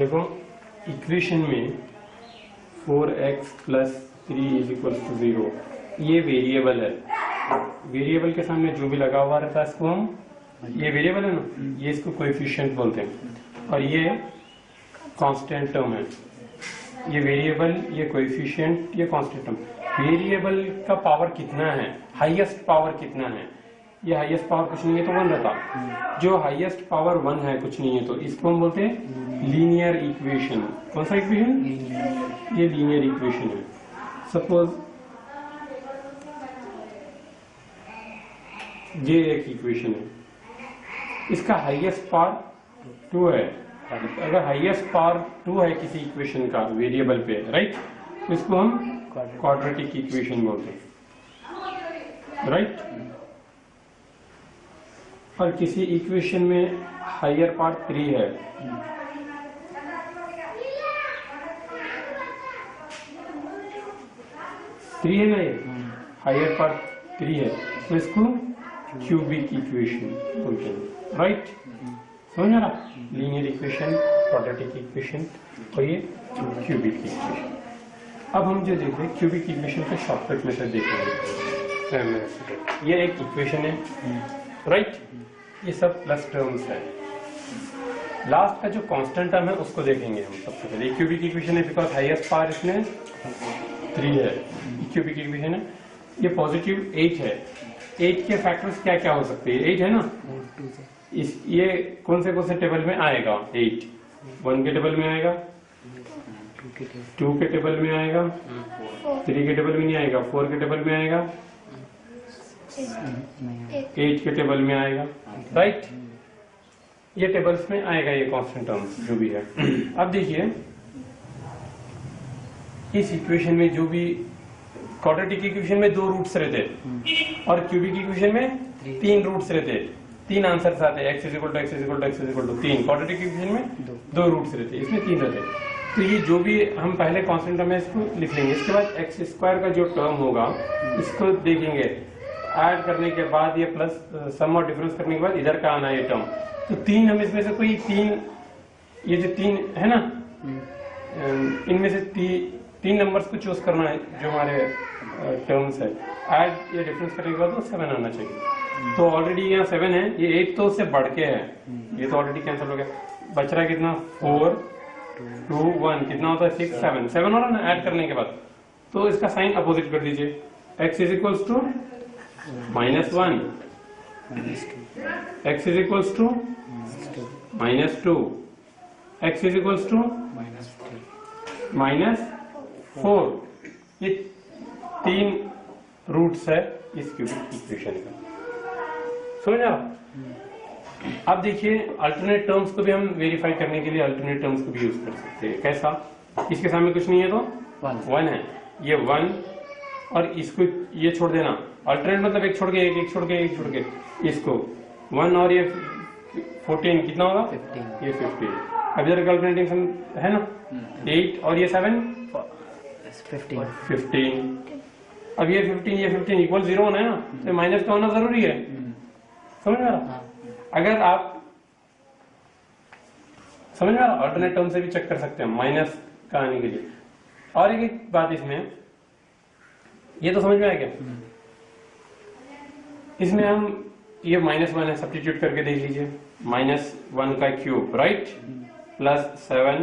देखो इक्वेशन में 4x + 3 = 0 ये वेरिएबल है। वेरिएबल के सामने जो भी लगा हुआ रहता है इसको हम, ये वेरिएबल है ना, ये इसको कोएफिशिएंट बोलते हैं और ये कांस्टेंट टर्म है। ये वेरिएबल, ये कोएफिशिएंट, ये कांस्टेंट टर्म। वेरिएबल का पावर कितना है, हाईएस्ट पावर कितना है, ये हाईएस्ट पावर कुछ नहीं है तो 1 रहता। जो हाईएस्ट पावर 1 है कुछ नहीं है तो इसको हम बोलते हैं लीनियर इक्वेशन। कौन सा इक्वेशन? ये लीनियर इक्वेशन है। सपोज ये एक इक्वेशन है, इसका हाईएस्ट पावर 2 है। अगर हाईएस्ट पावर 2 है किसी इक्वेशन का वेरिएबल पे, राइट, तो इसको हम क्वाड्रेटिक इक्वेशन बोलते हैं, राइट। और किसी इक्वेशन में हायर पार्ट 3 है, है ना, ये हायर पार्ट 3 है तो इसको क्यूबिक इक्वेशन बोलते हैं, राइट। समझ आ रहा? लीनियर इक्वेशन, क्वाड्रेटिक इक्वेशन और ये क्यूबिक इक्वेशन। अब हम जो देख रहे हैं क्यूबिक इक्वेशन का शॉर्टकट मेथड देखेंगे। ये एक इक्वेशन है, राइट, ये सब प्लस टर्म्स है। लास्ट का जो कांस्टेंट टर्म है उसको देखेंगे हम सबसे पहले। क्यूबिक इक्वेशन है बिकॉज हाईएस्ट पावर इसमें 3 है, क्यूबिक इक्वेशन है। ये पॉजिटिव 8 है। 8 के फैक्टर्स क्या क्या हो सकते हैं? 8 है ना, ये कौन से टेबल में आएगा? 8 1 के टेबल में आएगा, 2 के टेबल में आएगा, 3 के टेबल में नहीं आएगा, 4 के टेबल में आएगा, 8 के टेबल में आएगा, राइट। ये टेबल्स में आएगा ये कांस्टेंट टर्म्स जो भी है। अब देखिए इस इक्वेशन में जो भी क्वाड्रेटिक इक्वेशन में 2 रूट्स रहते और क्यूबिक इक्वेशन में 3 रूट्स रहते, 3 आंसर्स आते हैं, x = x = x = 3। Quadratic equation में 2 रूट्स रहते, इसमें 3 रहते। तो ये जो भी हम पहले कांस्टेंट टर्म है इसको लिख लेंगे। इसके बाद x² का जो टर्म होगा इसको देखेंगे, ऐड करने के बाद ये प्लस सम और डिफरेंस करने के बाद इधर का आना ये टर्म। तो 3 हम इसमें से कोई 3, ये जो 3 है ना, इनमें से 3 नंबर्स को चूज करना है जो हमारे टर्म्स है। ऐड या डिफरेंस करने के बाद तो 7 आना चाहिए। तो ऑलरेडी यहाँ 7 है, ये 8 तो उससे बढ़ के है, ये तो ऑलरेडी कैंसिल हो गया। बच रहा है कितना? 4 2 1, कितना होता है? 6 7 हो रहा है ना ऐड करने के बाद। तो इसका साइन अपोजिट कर दीजिए। x = -1, x = -2, x = -4। ये 3 रूट्स है इस क्यूबिक इक्वेशन का। समझ आ? अब देखिए अल्टरनेट टर्म्स को भी हम वेरीफाई करने के लिए अल्टरनेट टर्म्स को भी यूज कर सकते हैं। कैसा? इसके सामने कुछ नहीं है तो 1 है, ये 1 और इसको ये छोड़ देना। अल्टरनेट मतलब एक छोड़ के एक छोड़ के एक छोड़ के इसको 1 और ये 14 कितना होगा? 15। ये 15। अब इधर अल्टरनेटिव है ना 8 और ये 7 15। अब ये 15 इक्वल 0 होना है ना, तो माइनस का होना जरूरी है। समझ में आ रहा? अगर आप समझ में आ रहा, अल्टरनेट टर्म से भी चेक कर सकते हैं माइनस का आने के लिए। और एक बात इसमें, ये तो समझ में आ गया। इसमें हम ये -1 है, सब्स्टिट्यूट करके देख लीजिए। -1 का cube, right, plus 7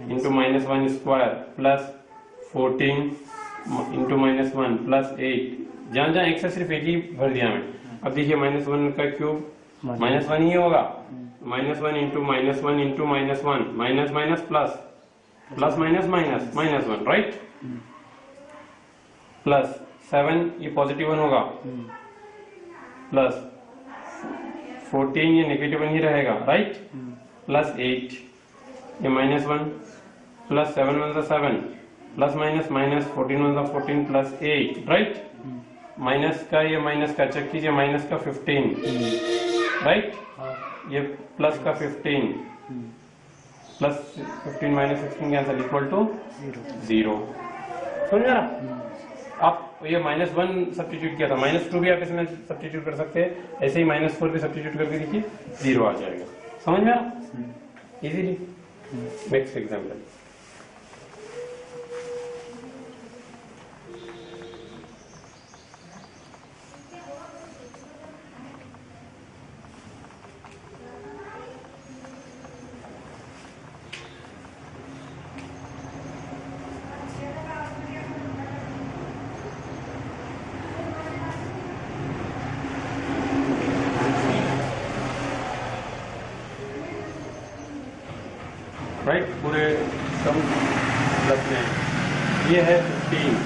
into -1² plus 14 into -1 plus 8। जहां जहां x है सिर्फ एक ही भर दिया मैं। अब देखिए -1 का क्यूब -1 ही होगा, -1 into -1 into -1 minus minus plus plus minus minus -1, right, plus 7 ये पॉजिटिव 1 होगा, प्लस 14 ये नेगेटिव 1 ही रहेगा, राइट, प्लस 8 ये -1 plus 7 1 7 plus minus minus 14 1 14 plus 8, right. Minus का ये माइनस का चेक कीजिए, माइनस का 15, राइट, ये प्लस का 15 plus 15 minus 16 cancel equal to 0। समझ रहा? आप ये -1 सब्स्टिट्यूट किया था, -2 भी आप इसमें सब्स्टिट्यूट कर सकते हैं, ऐसे ही -4 भी सब्स्टिट्यूट करके देखिए 0 आ जाएगा। समझ में आ? इजीली नेक्स्ट एग्जाम्पल, राइट, पूरे सम प्लस में ये है 15,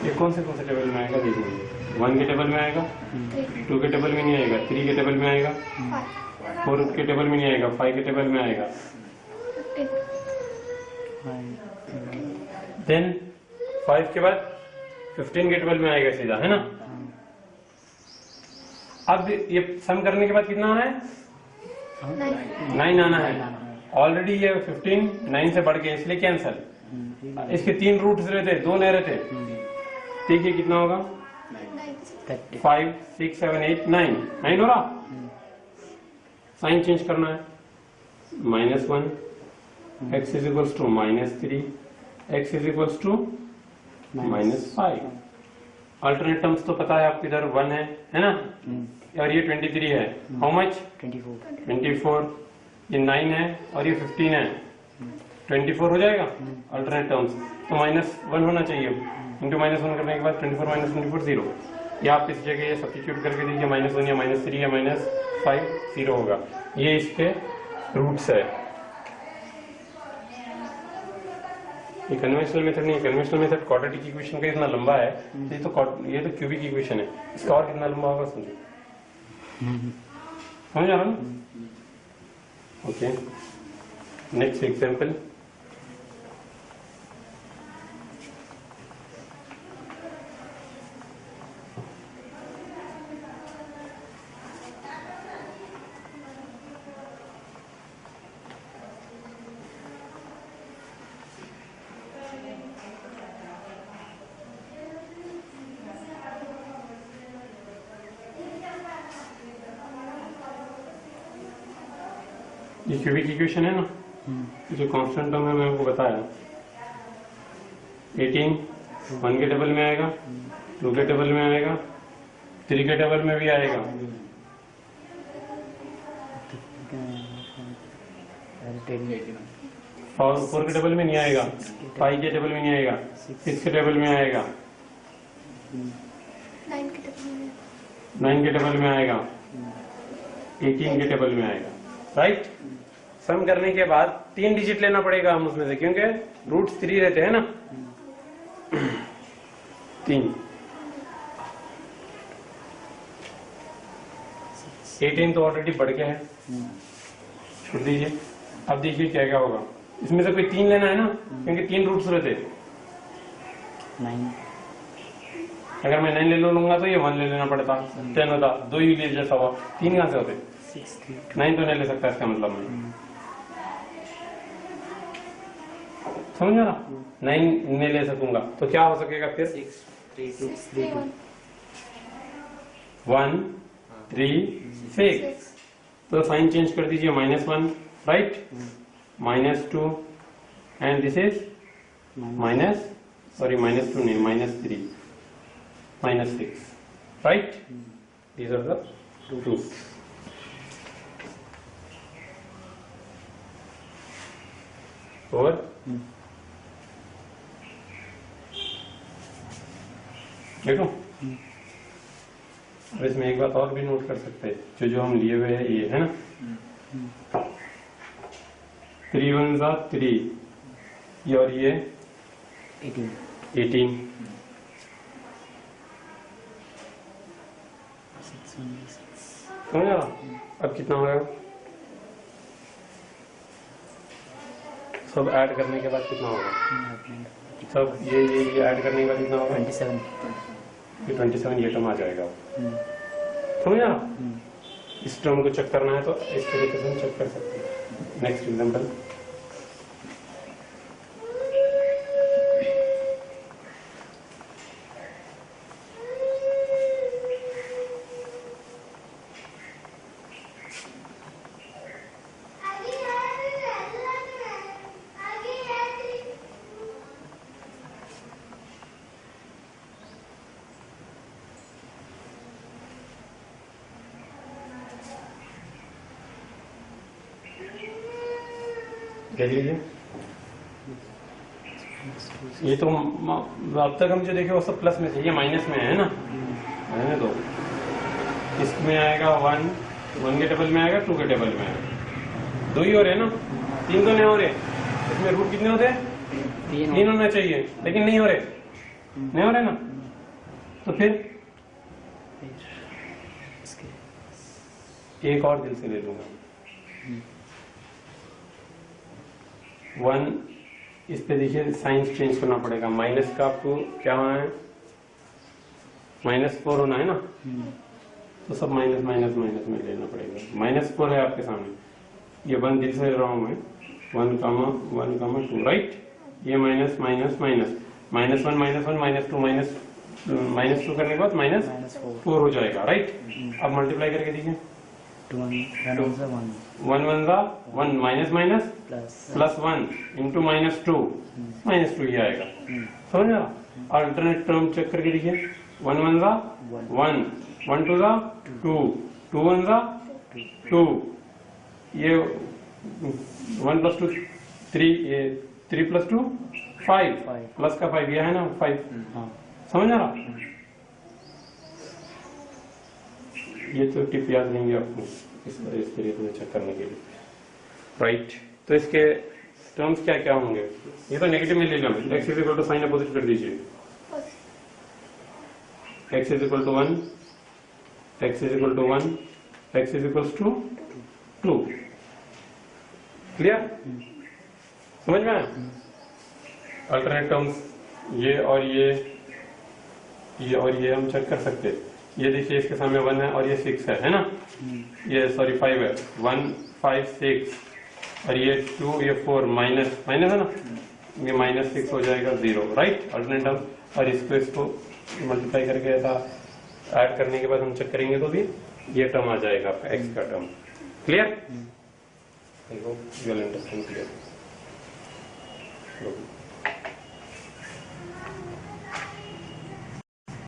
ये कौन से टेबल में आएगा देखिए, 1 के टेबल में आएगा, 2 के टेबल में नहीं आएगा, 3 के टेबल में आएगा, 4 के टेबल में नहीं आएगा, 5 के टेबल में आएगा, देन 5 के बाद 15 के टेबल में आएगा सीधा, है ना। अब ये सम करने के बाद कितना आना है, 9 आना है। ऑलरेडी ये 15 9 से बढ़ गया इसलिए कैंसल। इसके 3 रूट्स रहते, 2 नहीं रहते, ठीक है, कितना होगा 5 6 7 8 9 9 हो रहा। साइन चेंज करना है, -1 x is equals to -3 x is equals to -5। Alternate terms तो पता है आपको, इधर 1 है ना, और ये 23 है, हाउ मच 24, ये 9 है और ये 15 है, 24 हो जाएगा अल्टरनेट टर्म्स, तो -1 होना चाहिए, इंटू -1 करने के बाद 24 - 24 0, या आप इस जगह ये सब्स्टिट्यूट करके दीजिए, -1 या -3 या -5 0 होगा। ये इसके रूट्स है। ये कन्वेंशनल मेथड नहीं है, कन्वेंशनल मेथड क्वाड्रेटिक इक्वेशन का इतना लंबा है, ये तो क्यूबिक इक्वेशन है, इसका और कितना लंबा होगा समझिए, समझ आ रहा ना। ओके, नेक्स्ट एग्जांपल, ये क्यूबिक इक्वेशन है ना, जो कांस्टेंट टर्म है, मैं आपको बताया 18 1 के टेबल में आएगा, 2 के टेबल में आएगा, 3 के टेबल में भी आएगा, और 4 के टेबल में नहीं आएगा, 5 के टेबल में नहीं आएगा, 6 के टेबल में आएगा, 9 के टेबल में आएगा, 18 के टेबल में आएगा, राइट। सम करने के बाद 3 डिजिट लेना पड़ेगा हम उसमें से, क्योंकि रूट्स 3 रहते हैं ना, 3 18 तो ऑलरेडी बढ़ गया है, छोड़ दीजिए। अब देखिए क्या क्या होगा, इसमें से कोई 3 लेना है ना, क्योंकि 3 रूट्स रहते, 9 अगर मैं 9 ले लूंगा तो ये 1 ले लेना पड़ता, 10 होता, 2 ही ले जैसा हुआ, 3 कहां से होते, 9 तो नहीं ले सकता, इसका मतलब मैं समझ रहा, 9 नहीं ले सकूंगा तो क्या हो सकेगा फिर, 1 3 6, तो साइन चेंज कर दीजिए, -1 राइट, -2 एंड दिस इज -2 नहीं, -3 -6 right, these are the roots. और देखो, और इसमें एक बात और भी नोट कर सकते हैं, जो हम लिए हुए हैं ये है ना, 3 1 3, ये और ये 18 समझ रहा। अब कितना होगा, सब ऐड करने के बाद कितना होगा, सब ये ऐड करने के बाद कितना होगा, 27 ये टर्म आ जाएगा, समझा। इस टर्म को चेक करना है तो इस तरीके से हम चेक कर सकते हैं। नेक्स्ट एग्जांपल, देख लीजिए, ये तो अब तक हम जो देखे वो सब प्लस में थे, ये माइनस में है ना, रहने दो। इसमें आएगा 1, 1 के टेबल में आएगा, 2 के टेबल में आएगा, 2 ही हो रहे हैं ना, 3 तो नहीं हो रहे। इसमें रूट कितने होते हैं? 3 होना चाहिए, लेकिन नहीं हो रहे, नहीं हो रहे ना, तो फिर एक और दिल से ले लूंगा। 1 इस पे देखिए साइन चेंज करना पड़ेगा, माइनस का आपको क्या होना है, -4 होना है ना, तो सब माइनस माइनस माइनस में लेना पड़ेगा। -4 है आपके सामने, ये 1 दिल से ले रहा हूं मैं, 1, 1, 2, राइट। ये माइनस माइनस माइनस, -1 -1 -2 करने के बाद -4 हो जाएगा, राइट। अब मल्टीप्लाई करके देखिए, 1 1 जा 1, माइनस माइनस प्लस 1 इंटू -2 -2 ये आएगा, समझ रहा। अल्टरनेट टर्म चेक करके देखिए, 1 1 जा 1, 1 2 जा 2, 2 1 जा 2, ये 1 + 2 3, ये 3 + 2 5, प्लस का 5 ये है ना 5, समझ रहा। ये तो टिप याद रहेंगे आपको इसके लिए तो चेक करने के लिए, राइट। तो इसके टर्म्स क्या क्या होंगे, ये तो नेगेटिव में ले लिया मैं, x = साइन अपोजिट कर दीजिए, x = 1, x = 1, x = 2, क्लियर, समझ में आया। अल्टरनेट टर्म्स ये और ये और ये हम चेक कर सकते हैं। ये देखिए इसके सामने 1 है और ये 6 है ना, ये सॉरी 5 है, 1 5 6, और ये 2 ये 4, माइनस माइनस है ना, ये -6 हो जाएगा 0, राइट। अल्टरनेट टर्म, और इसको मल्टीप्लाई करके ऐसा ऐड करने के बाद हम चेक करेंगे तो भी ये टर्म आ जाएगा आपका x का term, clear. I hope you will understand clear.